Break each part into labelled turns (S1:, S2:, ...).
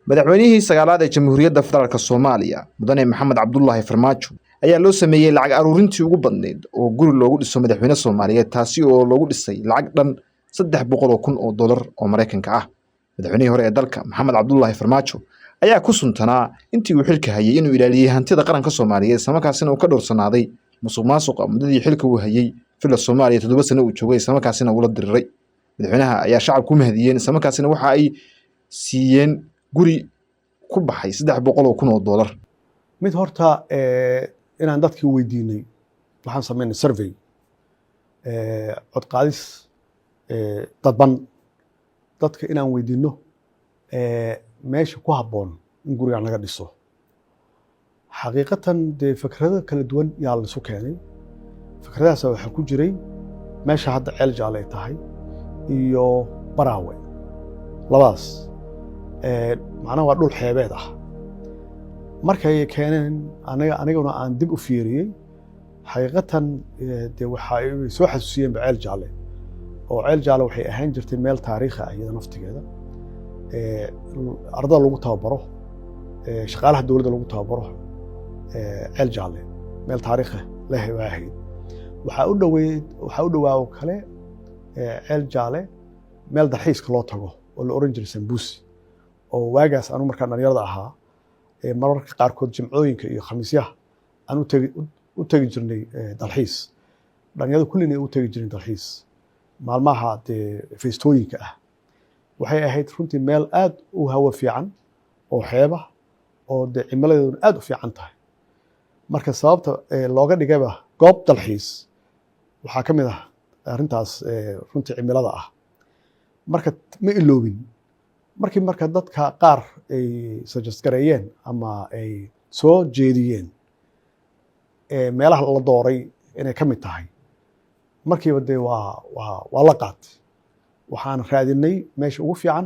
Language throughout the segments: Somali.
S1: madaxweynihii sagaalaad ee Jamhuuriyadda Federaalka Soomaaliya mudane Maxamed Cabdullaahi Farmaajo ayaa loo sameeyay lacag aruurintii ugu badneyd oo guri loogu dhiso madaxweyne Soomaaliyeed taasi oo loogu dhisay lacag dhan 300,000 oo dollar oo Mareykanka ah. madaxweynihii hore ee dalka Maxamed Cabdullaahi Farmaajo ayaa ku suntanaa intii uu xilka hayay inuu ilaaliyay hantida qaranka Soomaaliyeed isla markaasina uu ka dhowrsanaaday musuqmaasuqa muddadii xilka uu hayay fila Soomaaliya 7 sano uu joogay isla markaasina uu la diriray. madaxweynaha ayaa shacabku mahadiyeen isla markaasina waxa ay siiyeen guri ku baxay 300,000 oo dollar.
S2: mid horta inaan dadkii weydiinay waxaan sameynay survey cod qaadis dadban dadka inaan weydiino meesha ku habboon in gurigan laga dhiso. xaqiiqatan dee fikrado kala duwan yaa la isu keenay. fikradahaas waxaa ku jiray meesha hadda ceel jaale ay tahay iyo Baraawe labadaas macnaha waa dhul xeebeed ah. markay keeneen aniguna aan dib u fiiriyey xaqiiqatan dee waxa ay soo xasuusiyeen ceel jaale oo ceel jaale waxay ahaan jirtay meel taariikhi ah iyada naftigeeda ardada lagu tababaro shaqaalaha dowladda lagu tababaro ceel jaale meel taariikhi leh waa ahayd. waxaa u dhawaa oo kale ceel jaale meel dalxiiska loo tago oo la oran jiray Sambuusi oo waagaas anu markaan dhalinyarada ahaa mararka qaarkood jimcooyinka iyo khamiisyaha aan u tagi jirnay dalxiis. dhalinyarada kullina u tagi jireen dalxiis maalmaha dee feestooyinka ah. waxay ahayd runtii meel aad u hawo fiican oo xeeba oo dee cimiladeeduna aad u fiican tahay. marka sababta looga dhigayba goob dalxiis waxaa ka mid ah arrintaas runtii cimilada ah. marka ma iloobin marka dadka qaar ay suggest gareeyeen ama ay soo jeediyeen meelaha la dooray inay ka mid tahay markiiba dee waa la qaatay. waxaan raadinay meesha ugu fiican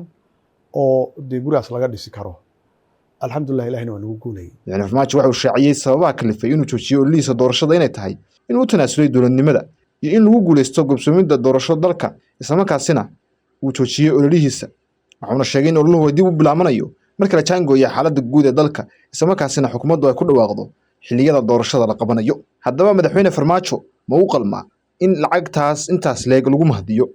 S2: oo dee gurigaas laga dhisi karo. alxamdulilah ilahina waa nagu guulayay.
S1: Farmaajo waxa uu shaaciyay sababaha kalifay inuu joojiyo ololihiisa doorashada inay tahay inuu u tanaasulay dowladnimada iyo in lagu guuleysto gobsoomida doorasho dalka isla markaasina uu joojiyay ololihiisa. waxaana sheegay in ololuhu dib u bilaabanayo marka la jaangooyo xaaladda guud ee dalka isla markaasina xukuumaddu ay ku dhawaaqdo xilliyada doorashada la qabanayo. haddaba madaxweyne Farmaajo ma u qalmaa in lacagtaas intaas leeg lagu mahdiyo